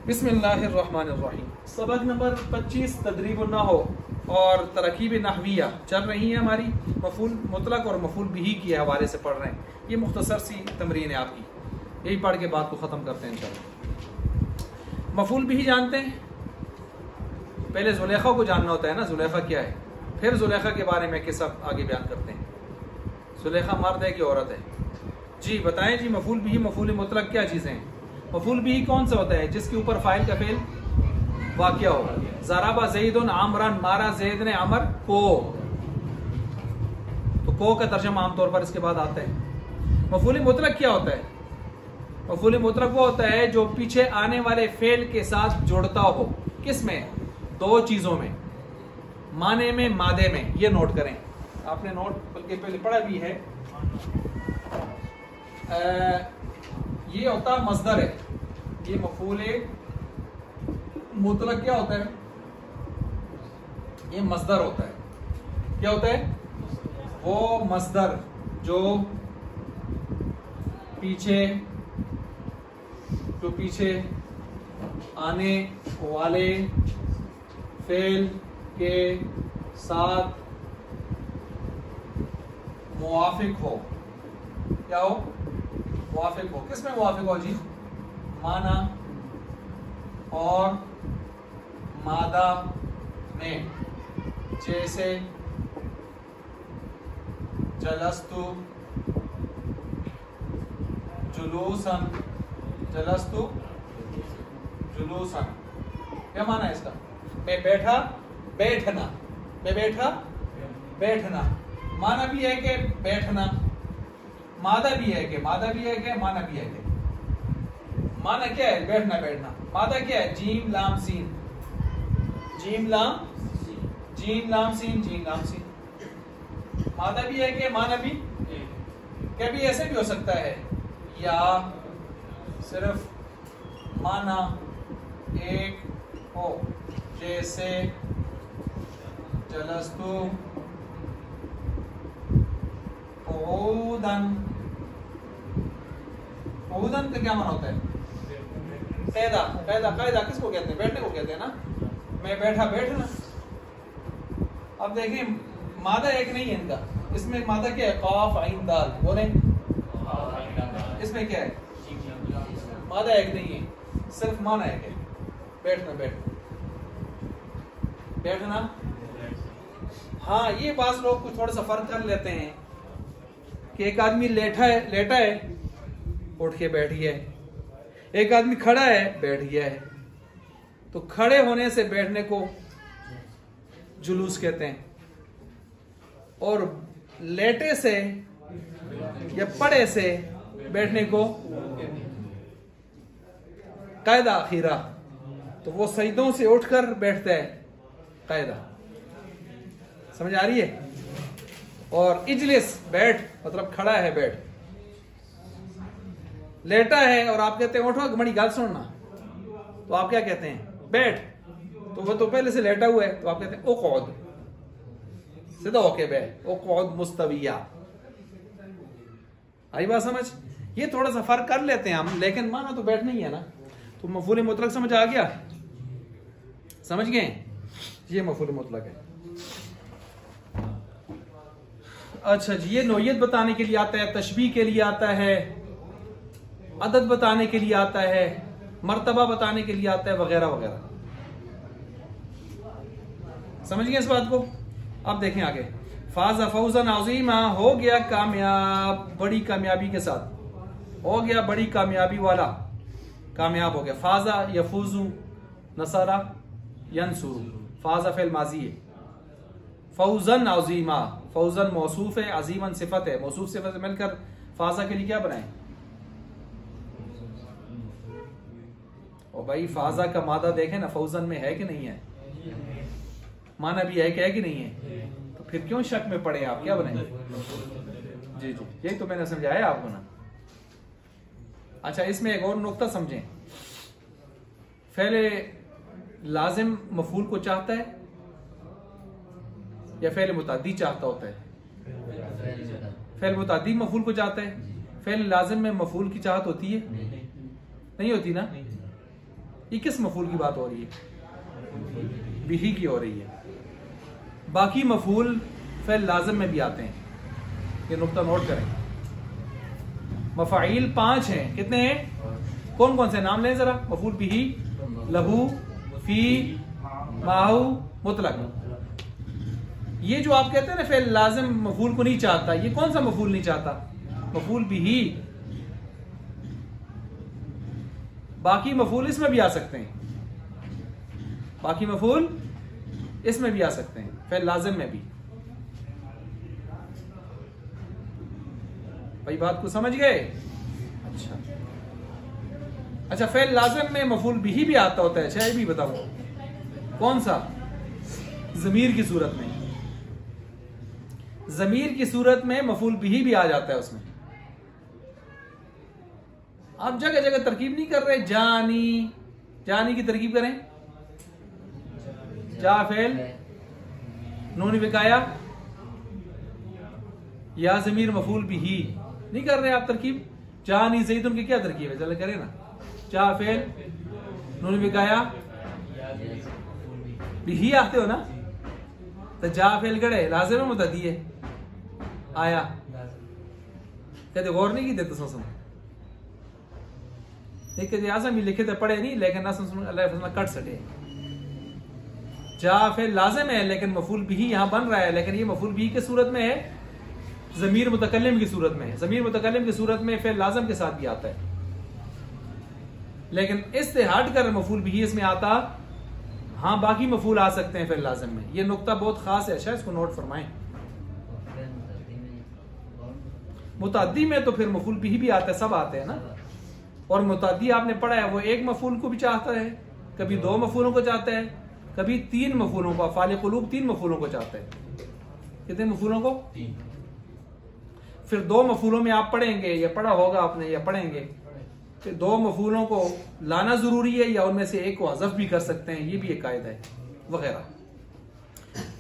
बिस्मिल्लाहिर्रहमानिर्रहीम। सबक नंबर 25 तदरीब नहव और तरकीब नहविया चल रही है हमारी। मफूल मुतलक और मफूल बिही के हवाले से पढ़ रहे हैं। ये मुख्तसर सी तमरीन है आपकी, यही पढ़ के बात को ख़त्म करते हैं इंशाअल्लाह। मफूल बिही जानते हैं, पहले जुलेखा को जानना होता है ना, जुलेखा क्या है, फिर जुलेखा के बारे में किस्सा आगे बयान करते हैं। जुलेखा मर्द है कि औरत है? जी बताएं जी। मफूल बिही मफूल मुतलक क्या चीज़ें हैं? मफूल बिही कौन सा होता है? जिसके ऊपर फाइल का फेल वाक़या हो। ज़राबा ज़ैदुन आमरन, मारा ज़ैद ने अमर को, तो को का तर्जुमा आमतौर पर इसके बाद आता है। मफूल मुतलक क्या होता है? मफूल मुतलक वो होता है जो पीछे आने वाले फेल के साथ जुड़ता हो। किस में? दो चीज़ों में, माने में, मादे में। ये नोट करें, आपने नोट बल्कि पहले पढ़ा भी है। ये होता मस्दर है। ये मफूल मुतलक क्या होता है? ये मस्दर होता है। क्या होता है? वो मस्दर जो पीछे आने वाले फेल के साथ मुवाफिक हो। क्या हो? मुवाफिक हो। किस में मुवाफिक हो जी? माना और मादा में। जैसे जलस्तु जुलूसन, जलस्तु जुलूसन। क्या माना है इसका? मैं बैठा, बैठना। मैं बैठा, बैठना। माना भी है कि बैठना, मादा भी है कि, मादा भी है कि, माना भी है कि। माना क्या है? बैठना, बैठना। मादा क्या है? जीम लाम सीन, जीम लाम, जीम लाम सीन, जीम लाम सीन। मादा भी है कि, माना भी। क्या भी ऐसे भी हो सकता है, या सिर्फ माना एक हो। जैसे जलस्तु क़ुऊदन। क़ुऊदन का क्या माना होता है? क़ैदा, क़ैदा, क़ैदा किसको कहते हैं? बैठने को कहते हैं ना। मैं बैठा, बैठना। अब देखिए मादा एक नहीं है इनका। इसमें मादा क्या है? क़ाफ आइन दाल। बोले इसमें क्या है? मादा एक नहीं है, सिर्फ माना एक है। बैठना, बैठना, बैठना। हाँ, ये बात लोग कुछ थोड़ा सा फर्क कर लेते हैं कि एक आदमी लेटा है उठ के बैठ गया है, एक आदमी खड़ा है बैठ गया है। तो खड़े होने से बैठने को जुलूस कहते हैं, और लेटे से या पड़े से बैठने को कायदा आखिरा। तो वो सजदों से उठकर बैठता है, कायदा। समझ आ रही है? और इजलिस, बैठ मतलब खड़ा है, बैठ। लेटा है और आप कहते हैं उठो बड़ी गाल सुनना, तो आप क्या कहते हैं? बैठ। तो वो तो पहले से लेटा हुआ है, तो आप कहते हैं उक़ऊद, सीधा होके बैठ। उक़ऊद मुस्तविया। आई बात समझ? ये थोड़ा सा फर्क कर लेते हैं हम, लेकिन माना तो बैठ नहीं है ना। तो मफूल मुतलक समझ आ गया? समझ गए? ये मफूल मुतलक है। अच्छा जी, ये नौयत बताने के लिए आता है, तशबीह के लिए आता है, अदद बताने के लिए आता है, मर्तबा बताने के लिए आता है, वगैरह वगैरह। समझ गए इस बात को? अब देखें आगे। फाज़ा फौज़न अज़ीमा, हो गया कामयाब, बड़ी कामयाबी के साथ। हो गया बड़ी कामयाबी वाला, कामयाब हो गया। फाज़ा यफूज़ु, नसरा यनसुरु। फाज़ा फ़िल माज़ी है। फौज़न अज़ीमा, फौज़न मौसूफ है, अज़ीमन सिफत है। मौसूफ सिफत से मिलकर फाज़ा के लिए क्या बनाए? और भाई फाज़ा का मादा देखें ना, फौज़न में है कि नहीं है? माना भी है कि नहीं है? तो फिर क्यों शक में पड़े आप? क्या बनाए? जी जी, यही तो मैंने समझाया आपको ना। अच्छा, इसमें एक और नुक्ता समझें। फ़ेल लाजिम मफूल को चाहता है या फ़ेल मुताद्दी चाहता होता है? फ़ेल मुताद्दी मफूल को चाहता है। फ़ेल लाजिम में मफूल की चाहत होती है? नहीं होती ना। ये किस मफूल की बात हो रही है? बिही की हो रही है। बाकी मफूल फ़ेल लाज़िम में भी आते हैं, ये नुक्ता नोट करें। मफ़ाइल 5 हैं, कितने हैं? कौन कौन से नाम लें जरा? मफूल बिही, लहू, फी, माहू, मुतलक। ये जो आप कहते हैं ना फ़ेल लाज़िम मफूल को नहीं चाहता, ये कौन सा मफूल नहीं चाहता? मफूल बिही। बाकी मफूल इसमें भी आ सकते हैं, बाकी मफूल इसमें भी आ सकते हैं, फ़ेल लाज़िम में भी। भाई बात को समझ गए? अच्छा, फ़ेल लाज़िम में मफूल बिही भी आता होता है। अच्छा, ये भी बताओ कौन सा? ज़मीर की सूरत में, ज़मीर की सूरत में मफूल बिही भी आ जाता है उसमें। आप जगह जगह तरकीब नहीं कर रहे। जानी, जानी की तरकीब करें। जा फेल, नून विकाया, या ज़मीर मफूल बिही नहीं कर रहे आप तरकीब। जानी सही, तुम की क्या तरकीब है? चलो करें ना। जा फेल, नून विकाया, बिही आते हो ना, तो जा फेल गड़े लाज़िम में मुतअद्दी है आया। कहते गौर नहीं की देते सुन आजम भी लिखे थे पढ़े नहीं, लेकिन ना सुन अल्लाह कट सटे। जा फिर लाजिम है लेकिन मफूल बिही यहां बन रहा है, लेकिन ये मफूल बिही की सूरत में है, ज़मीर मुतकल्लिम की सूरत में है। ज़मीर मुतकल्लिम की सूरत में फिर लाजिम के साथ भी आता है, लेकिन इससे हट कर मफूल बिही इसमें आता। हाँ, बाकी मफूल आ सकते हैं फिर लाजिम में। ये नुक्ता बहुत खास है, अच्छा इसको नोट फरमाएं। मुतअद्दी में तो फिर मफूल बिही भी आता है, सब आते हैं ना। और मुतअद्दी आपने पढ़ा है, वो एक मफूल को भी चाहता है, कभी 2 मफूलों को चाहता है, कभी 3 मफूलों को। अफ़ाल क़ुलूब 3 मफूलों को चाहता है। कितने मफूलों को? 3। फिर 2 मफूलों में आप पढ़ेंगे, या पढ़ा होगा आपने, या पढ़ेंगे, फिर 2 मफूलों को लाना जरूरी है, या उनमें से एक को हज़फ भी कर सकते हैं, ये भी एक कायदा है वगैरह।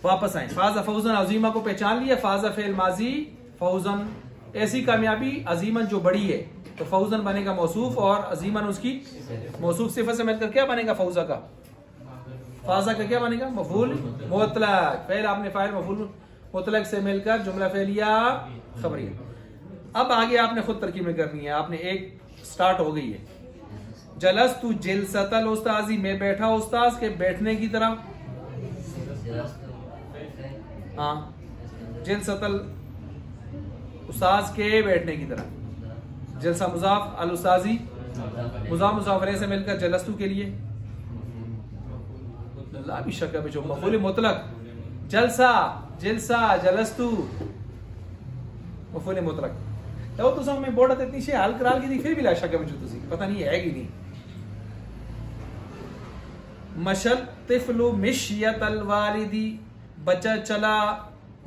वापस आए। फाज़ा फ़ौज़न अज़ीमा को पहचान लिया। फाज़ा फ़ेल माजी, फ़ौज़न ऐसी कामयाबी, अज़ीमन जो बड़ी है, तो फ़ौज़न बनेगा मौसूफ, और अज़ीमन उसकी मौसूफ सिफ़त से मिलकर क्या बनेगा? फ़ौज़ा का, फ़ाज़ा का क्या बनेगा? मफ़ूल मुतलक। फ़ेल आपने फ़ाइल मफ़ूल मुतलक से मिलकर जुमला फ़ेलिया खबरिया। अब आगे आपने खुद तरकीब करनी है। आपने एक स्टार्ट हो गई है। जलस्तु जिलसतल उस्ताज़ी, मैं बैठा उस्ताज के बैठने की तरह। हाँ, जिलसतल उस्ताज के बैठने की तरह। जलसा मुज़ाफ, अल उस्ताज़ी मुज़ाफ मुज़ाफ अलैहि से मिलकर जलस्तु के लिए। ला भी शक है जो मफ़ूल मुतलक, जलसा जिलसा जलस्तु मफ़ूल मुतलक। तो तुम में बोर्ड इतनी शे हाल कराल की थी, फिर भी ला शक है मुझे तुसी पता नहीं है कि नहीं। मशल तिफलु मिश्यतल वालिदी, बच्चा चला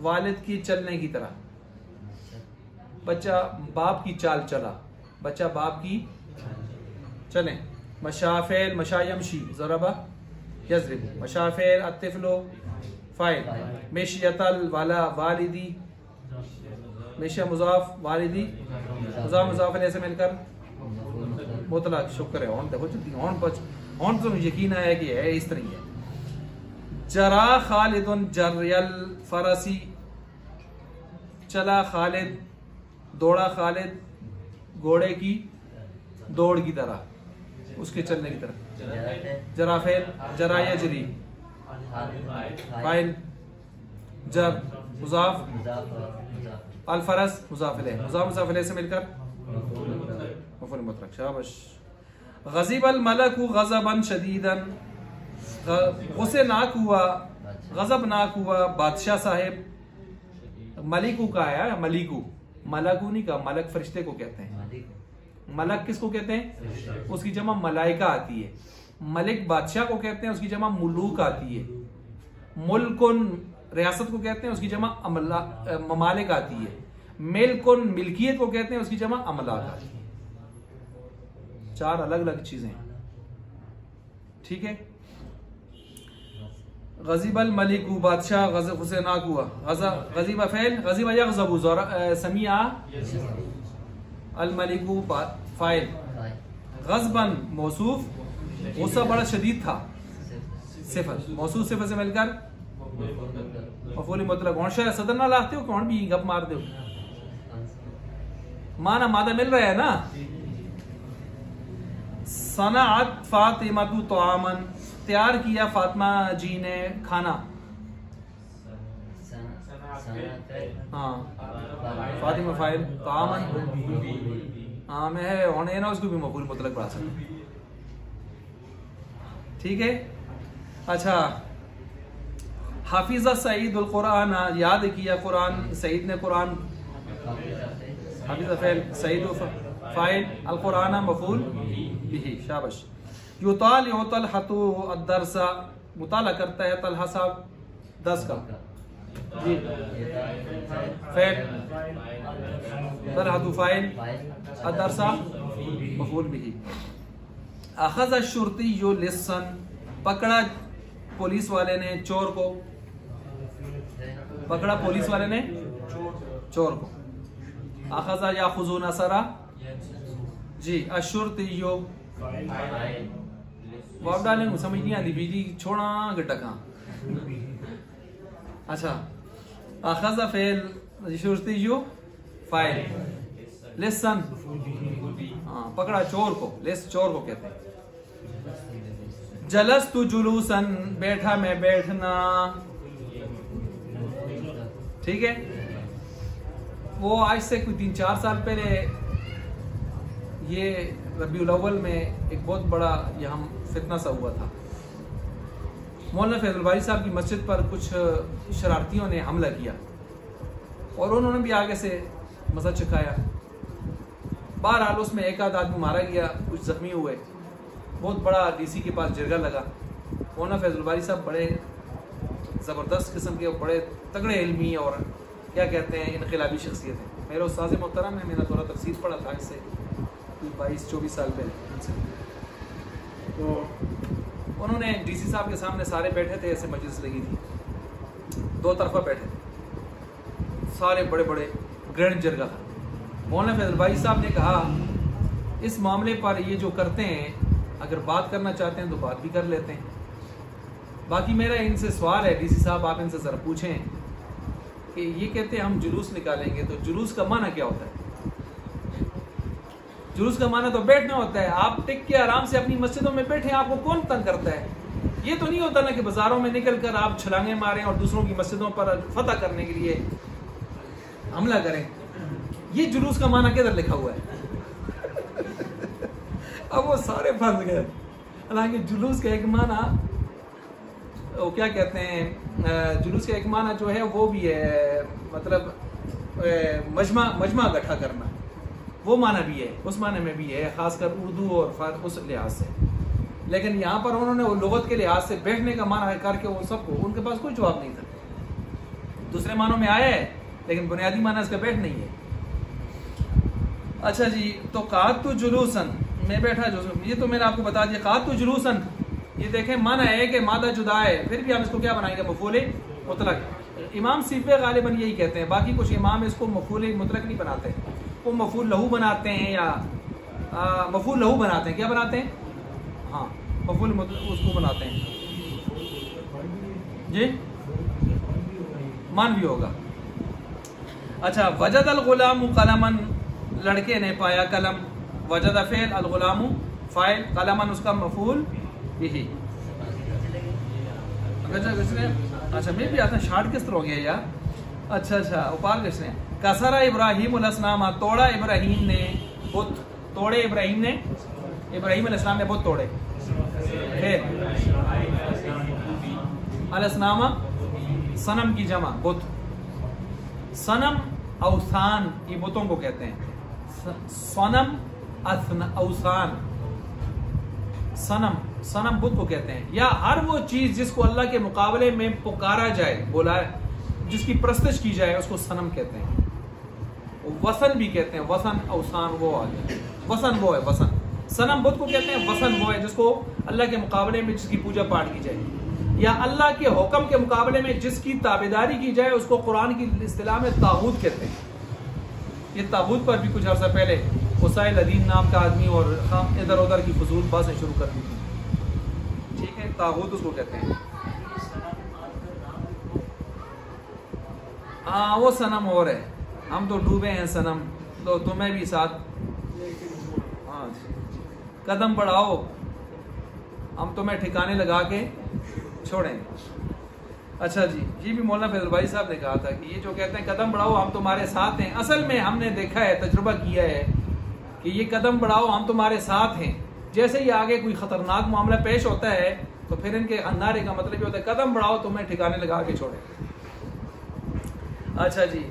वालिद की चलने की तरह। बच्चा बाप की चाल चला, बच्चा बाप की चले। मशाफेल मशायमशी ज़रबा यज़रिबु, मशाफेल अतिफलो फ़ाइल, मिश्यतल वाला वालिदी, मिश्या मुज़ाफ वालिदी मुज़ाफ मुज़ाफ अलैहि से मिलकर मुतलक। शुक्र है, देखो जल्दी ऑन तो यकीन है कि है इस तरह है। जरा खालिदुन जरयल फरसी, चला खालिद, दौड़ा खालिद घोड़े की दौड़ की तरह, उसके चलने की तरह। जरा फेल जरा यजरी फाइल, जर मुज़ाफ, अल फरस मुज़ाफ अलैहि, मुज़ाफ मुज़ाफ अलैहि से मिलकर मफ़ूल मुतलक। शाबाश। ग़ज़िब अल मलकु ग़ज़बन शदीदन, गुस्सेनाक हुआ, ग़ज़बनाक हुआ बादशाह साहिब। मलिकू का आया, मलिकू, मलकू नहीं का, मलक फरिश्ते को कहते हैं। मलक किसको कहते हैं? उसकी जमा मलाइका आती है। मलिक बादशाह को कहते हैं, उसकी जमा मुलूक आती है। मुल्कुन रियासत को कहते हैं, उसकी जमा ममालिक आती है। मिल्कुन मिल्कियत को कहते हैं, उसकी जमा अमलाक आती है। 4 अलग अलग चीजें, ठीक है। ग़ज़िबल मलिकु, बादशाह गुस्सेनाक हुआ। ग़ज़िब फ़ैल, ग़ज़िब यग़ज़बु समिया, अल मलिकु फ़ाइल, ग़ज़बन मौसूफ, गुस्सा बड़ा शदीद था, सिफत मौसूफ सिफत से मिलकर मफूल मुतलक। औंशा सदर ना लाते हो कौन भी गप मार दो, माना मादा मिल रहा है ना। सनाअत फातिमा तो आमन, तैयार किया फातिमा जी ने खाना। हाँ फातिमा फाइल तो आमन हाँ में है होने ना, उसको भी मफूल मुतलक पढ़ा सकते, ठीक है। अच्छा, हाफिजा सईद उल कुरान, याद किया कुरान, सईद ने कुरान। हाफिजा फेल, सईद फाइल, अल कुरान मफूल बिही, शाबाश। युताल युतल हतु अदरसा, मुताला करता है तलहा साहब 10 का जी। फेल तलहतु फाइल, अदरसा मफूल बिही। अखज़ शुर्तिय्यु लिस्सन, पकड़ा पुलिस वाले ने चोर को, पकड़ा पुलिस वाले ने चोर को। अखज़ा याखुज़ु नसरा जी। अशुर्तिय्यु वाप डालेंगे, समझ नहीं आती बीजी छोड़ा गटका। अच्छा, अखज़ा फेल, शुर्तिय्यु फाइल, लिस्सन हाँ पकड़ा चोर को, लिस चोर को कहते हैं। जलस्तु जुलूसन, बैठा मैं बैठना, ठीक है। वो आज से कोई 3-4 साल पहले ये रबीउल अव्वल में एक बहुत बड़ा यहाँ फितना सा हुआ था। मौलाना फैजुल बारी साहब की मस्जिद पर कुछ शरारतियों ने हमला किया और उन्होंने भी आगे से मजा चखाया। बहरहाल उसमें एक आध आदमी मारा गया, कुछ जख्मी हुए। बहुत बड़ा डीसी के पास जरगा लगा। मौलाना फैजुल बारी साहब बड़े ज़बरदस्त किस्म के, बड़े तगड़े इल्मी और क्या कहते हैं इनकलाबी शख्सियत है। मेरे उस्ताद मोहतरम है, मेरा थोड़ा तफसीर पढ़ा था इससे 22-24 साल पहले। तो उन्होंने डीसी साहब के सामने सारे बैठे थे, ऐसे मजलिस लगी थी, 2 तरफा बैठे थे, सारे बड़े बड़े ग्रैंड जरगा था। मौलाना फैजुल बारी साहब ने कहा इस मामले पर ये जो करते हैं, अगर बात करना चाहते हैं तो बात भी कर लेते हैं। बाकी मेरा इनसे सवाल है, डीसी साहब आप इनसे ज़रा पूछें कि ये कहते हैं हम जुलूस निकालेंगे, तो जुलूस का माना क्या होता है? जुलूस का माना तो बैठना होता है। आप टिक के आराम से अपनी मस्जिदों में बैठे, आपको कौन तंग करता है? ये तो नहीं होता ना कि बाजारों में निकल कर आप छलांगे मारें और दूसरों की मस्जिदों पर फतह करने के लिए हमला करें। ये जुलूस का माना किधर लिखा हुआ है? अब वो सारे फंस गए। हालांकि जुलूस का एक माना, वो क्या कहते हैं, जुलूस का एक माना जो है वो भी है, मतलब मजमा इकट्ठा करना, वो माना भी है, उस माने में भी है, खासकर उर्दू और उस लिहाज से। लेकिन यहाँ पर उन्होंने वो लुगत के लिहाज से बैठने का माना करके वो सबको, उनके पास कोई जवाब नहीं था। दूसरे मानों में आया है लेकिन बुनियादी माना इसका बैठ नहीं है। अच्छा जी, तो कातु जुलूसन, मैं बैठा जो, ये तो मैंने आपको बता दिया। कातु जुलूसन, ये देखें माना है कि मादा जुदा है, फिर भी हम इसको क्या बनाएंगे? मफूल मुतलक। इमाम सीफे गालिबन यही कहते हैं, बाकी कुछ इमाम इसको मफूल मुतलक नहीं बनाते, वो मफूल लहू बनाते हैं या मफूल लहू बनाते हैं। क्या बनाते हैं? हाँ मफूल उसको बनाते हैं जी, मान भी होगा। अच्छा, वजद अल गुलाम कलमन, लड़के ने पाया कलम। वजद फेल, अल गुलाम फाइल, कलमन उसका मफूल यही। अच्छा मैं भी आता शार्ट किस तरह हो गया यार। अच्छा उपाल किसने? कसरा इब्राहिम अलैहिस्सलाम, तोड़ा इब्राहिम ने बुत, तोड़े इब्राहिम ने, इब्राहिम अलैहिस्सलाम ने बुत तोड़े। अलैहिस्सलाम सनम की जमा बुत, सनम औसान ये बुतों को कहते हैं। सनम औसान, सनम बुत को कहते हैं। या हर वो चीज जिसको अल्लाह के मुकाबले में पुकारा जाए, बोला जिसकी प्रस्तश की जाए, उसको सनम कहते हैं। वसन भी कहते हैं, वसन औसान वो आ गया, वसन वो है वसन। सनम बुत को कहते हैं, वसन वो है जिसको अल्लाह के मुकाबले में जिसकी पूजा पाठ की जाए, या अल्लाह के हुक्म के मुकाबले में जिसकी ताबेदारी की जाए, उसको कुरान की इस्तिलाह में तागूत कहते हैं। ये तागूत पर भी कुछ अर्सा पहले हुसैन अदीन नाम का आदमी और इधर उधर की फजूल बातें शुरू कर दी थी। ठीक है, तागूत उसको कहते हैं। हाँ वो सनम और है, हम तो डूबे हैं सनम, तो तुम्हें भी साथ। हाँ कदम बढ़ाओ, हम तुम्हें ठिकाने लगा के छोड़ेंगे। अच्छा जी, ये भी मौलाना फैजल भाई साहब ने कहा था कि ये जो कहते हैं कदम बढ़ाओ हम तुम्हारे साथ हैं, असल में हमने देखा है, तजुर्बा किया है कि ये कदम बढ़ाओ हम तुम्हारे साथ हैं, जैसे ही आगे कोई खतरनाक मामला पेश होता है तो फिर इनके नारे का मतलब ये होता है कदम बढ़ाओ तुम्हें ठिकाने लगा के छोड़े। अच्छा जी,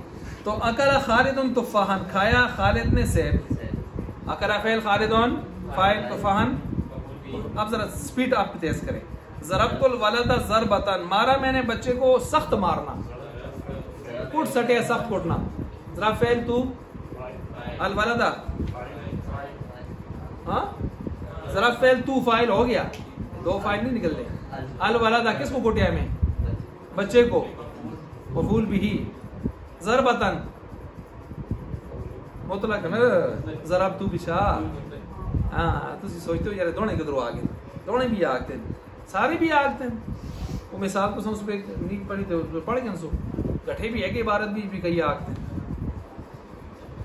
तो अकला खालिदुन तुफ़ाहन, खाया खालिद ने सेब। अकला फ़ेल खालिदुन फ़ाइल तुफ़ाहन। अब जरा स्पीड आप तेज करें। ज़रबतुल वलदा ज़रबतन, मारा मैंने बच्चे को सख्त मारना, कुट सटे सख्त कुटना। ज़रा फ़ेल तू अल वलदा, हाँ ज़रा फ़ेल तू फ़ाइल हो गया, दो फाइल नहीं निकल रहे। अल वलदा किसको कुटिया में, बच्चे को, मफ़ूल बिही। ज़रबतन मुतलक न, ज़रब तू बिशा। हाँ तुम सोचते हो यार दोने किधरों आ गए, दोने भी आगते सारे भी आगते वो मिसाल तो उस पे नीक पढ़ी तो पढ़ गए सो गठे भी है कि इबारत भी कई आगते।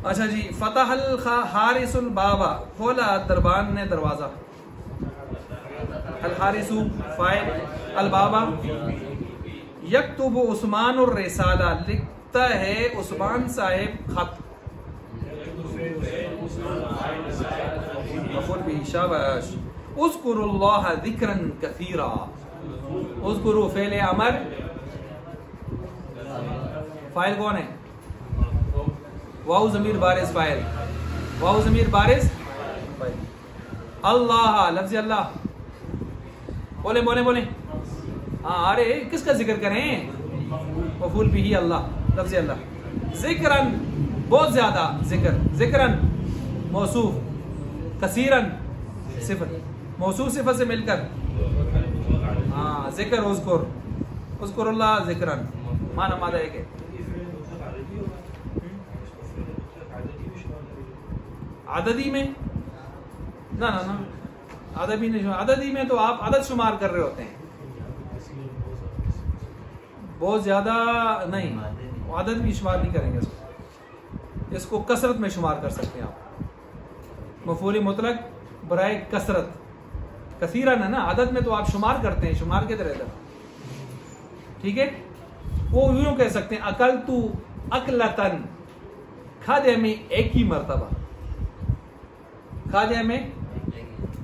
अच्छा जी, फतहल हारिसुल बाबा, खोला दरबान ने दरवाजा। अल हारिसु फाइल, अल बाबा। यक्तुब उस्मान और रिसाला, लिखता है उस्मान साहिब खत। मफ़ूल बिही शाबाश। उज़्कुरुल्लाह ज़िक्रन कसीरा, उज़्कुरु फ़ेल अमर, फाइल कौन है, वाउ ज़मीर बारिस फाइल, वाउ ज़मीर बारिस। अल्लाह लफ्ज़ अल्लाह, बोले बोले बोले। हाँ अरे किसका जिक्र करें, मफ़ूल बिही अल्लाह, लफ्ज़ अल्लाह। ज़िक्रन बहुत ज्यादा, जिक्र, ज़िक्रन मौसूफ, कसीरन सिफत, मौसूफ सिफत से मिलकर। हाँ जिक्र उज़्कुर, उज़्कुरुल्लाह ज़िक्रन, माना मादा एक है। आददी में ना ना ना, आददी नहीं, आददी में तो आप आदत शुमार कर रहे होते हैं, बहुत ज्यादा नहीं, आदत भी शुमार नहीं करेंगे इसको, इसको कसरत में शुमार कर सकते हैं आप। मफ़ूल मुतलक बराए कसरत, कसीरन है ना, आदत में तो आप शुमार करते हैं, शुमार के तरह, ठीक है। वो यूं कह सकते हैं अकल तू अकलतन, खादे में एक ही मर्तबा, खादे में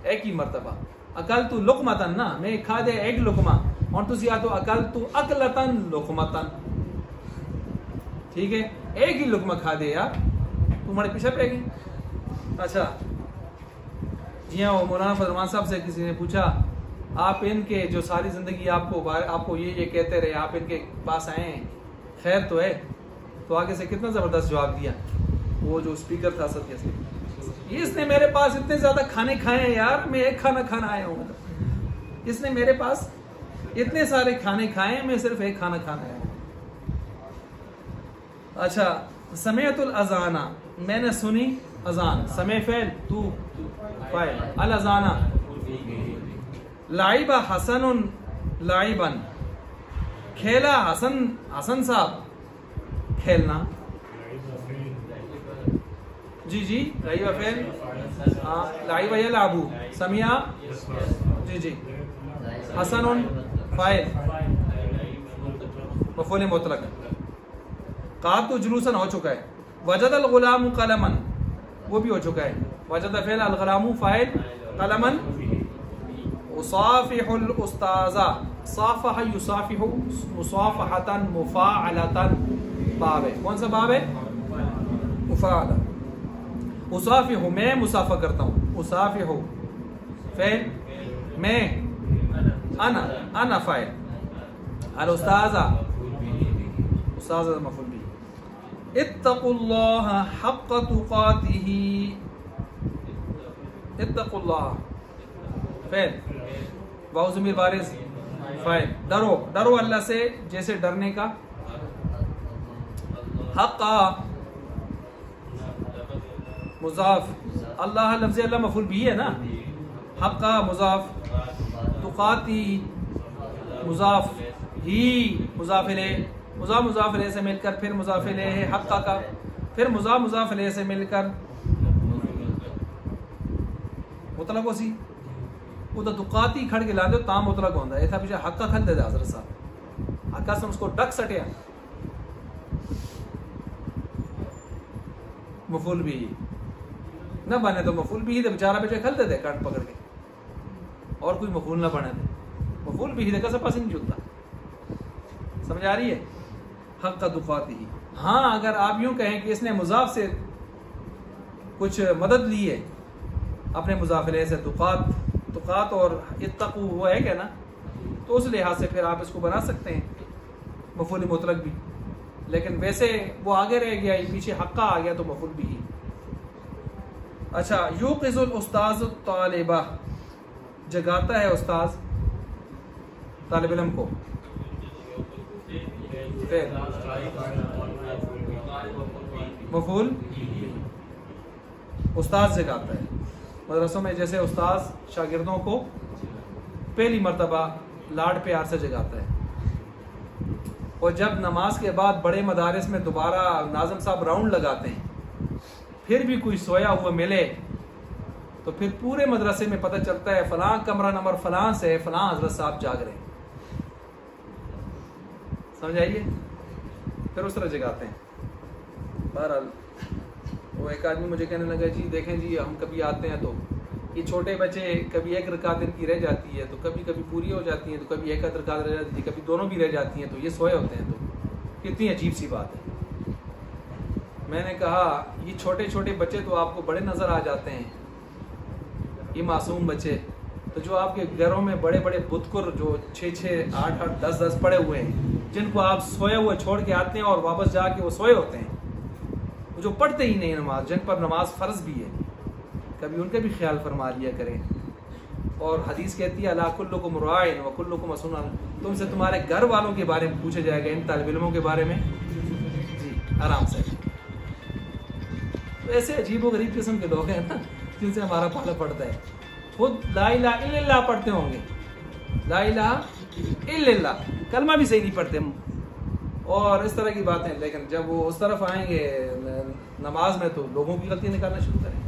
एक ही मर्तबा। अकल तू लुकमतन ना, मैं खादे एक लुकमा, और तुसी आ तो अकल तू अकलतन लुकमतन, ठीक है, एक ही लुकमा खा दे यार, तुम्हारे पीछे पे गई। अच्छा जी हाँ, वो मौलाना फरमान साहब से किसी ने पूछा, आप इनके जो सारी जिंदगी आपको ये कहते रहे, आप इनके पास आए हैं, खैर तो है, तो आगे से कितना जबरदस्त जवाब दिया वो जो स्पीकर था सत्य से, इसने मेरे पास इतने ज्यादा खाने खाए हैं यार, मैं एक खाना खाना आया हूँ, इसने मेरे पास इतने सारे खाने खाए हैं, मैं सिर्फ एक खाना खाना आया हूँ। अच्छा, समेअतुल अज़ाना, मैंने सुनी अजान, समय फेल तू फाइल, अल अज़ाना। लाइबा हसनुन लाइबन, खेला हसन, हसन साहब खेलना। जी जी, लाइबा फेल, लाइबा यलाबू, समिया, जी जी, हसनुन फाइल, मफ़ूल मुतलक। कातु जुलूसन हो चुका है। वजदल गुलाम कलमन, वो भी हो चुका है। वजद फेल अल गुलामु फाइल, कलमन। उसाफिहुल उस्ताज़ा, साफह युसाफिहु, मुसाफहतन मुफाअलतन, बाब है, कौन सा बाब है, मुफाअला। उसाफिहु, मैं मुसाफा करता हूँ, उसाफिहु फेल, मैं, अना, अना फाइल, अल उस्ताज़ा, उस्ताज़ा मफ़ूल बिही। इत्तक़ुल्लाह हक़्क़ तुक़ातिही, इत्तक़ुल्लाह फेल, वाउ ज़मीर बारिज़ फाइल, डरो, डरो अल्लाह से जैसे डरने का। हक़्क़ा मुज़ाफ, अल्लाह लफ्ज़ अल्लाह मफ़ूल बिही है ना, हक़्क़ा मुज़ाफ, दुकाती मुजाफ ही मुजाफिले, मुजाफिले से मिलकर फिर मुजाफिले है हक्का का, फिर मुजाफिले से मिलकर मुतलक होसी वो तो दुकाती खड़ के लाते ताम मुतलक होता है। था पीछे हक्का खल दे हजरत साहब, हक्का से उसको डक सटिया मफूल भी न बने तो मफूल भी ही बेचारा पीछे खल दे कट पकड़ के, और कोई मफूल ना बने तो मफूल भी ही कैसे पास नहीं जुलता। समझ आ रही है? हक का दुकाती ही। हाँ, अगर आप यूं कहें कि इसने मुजाफ से कुछ मदद ली है अपने मुजाफिले से, दुकात और इत्तकू वो है क्या ना, तो उस लिहाज से फिर आप इसको बना सकते हैं मफूल मुतलक भी। लेकिन वैसे वो आगे रह गया, पीछे हक्का आ गया तो मफूल भी ही। अच्छा, यूक़िज़ुल उस्ताज़ु तालिबा, जगाता है उस्ताज तालिब इल्म को। मफूल उस्ताज जगाता है। मदरसों में जैसे उस्ताज शागिर्दों को पहली मर्तबा लाड प्यार से जगाता है, और जब नमाज के बाद बड़े मदारिस में दोबारा नाज़िम साहब राउंड लगाते हैं, फिर भी कोई सोया हुआ मिले तो फिर पूरे मदरसे में पता चलता है फलां कमरा नंबर फलां से फलां हजरत साहब जाग रहे हैं। समझ आइए? फिर उस तरह जगाते हैं। बहरहाल वो एक आदमी मुझे कहने लगा, जी देखें जी, हम कभी आते हैं तो ये छोटे बच्चे कभी एक रकात इनकी रह जाती है, तो कभी कभी पूरी हो जाती है, तो कभी एक रकात रह जाती है, कभी दोनों भी रह जाती हैं, तो ये सोए होते हैं। तो कितनी अजीब सी बात है। मैंने कहा ये छोटे छोटे बच्चे तो आपको बड़े नज़र आ जाते हैं, ये मासूम बच्चे, तो जो आपके घरों में बड़े बड़े बुतकुर जो 6-6, 8-8, 10-10 पड़े हुए हैं, जिनको आप सोए हुए छोड़ के आते हैं और वापस जाके वो सोए होते हैं, जो पढ़ते ही नहीं नमाज, जिन पर नमाज फ़र्ज भी है, कभी उनका भी ख्याल फरमा लिया करें। और हदीस कहती है अला कुल्लुकुम राइन व कुल्लुकुम मसूलन, तुमसे तुम्हारे घर वालों के बारे में पूछा जाएगा, इन तालिब इल्मों के बारे में। जी आराम से। तो ऐसे अजीब व गरीब किस्म के लोग हैं ना जिनसे हमारा पाला पड़ता है। खुद ला इलाहा इल्लल्लाह पढ़ते होंगे, ला इलाहा इल्लल्लाह, कलमा भी सही नहीं पढ़ते और इस तरह की बातें, लेकिन जब वो उस तरफ आएंगे नमाज में तो लोगों की गलतियां निकालना शुरू करें।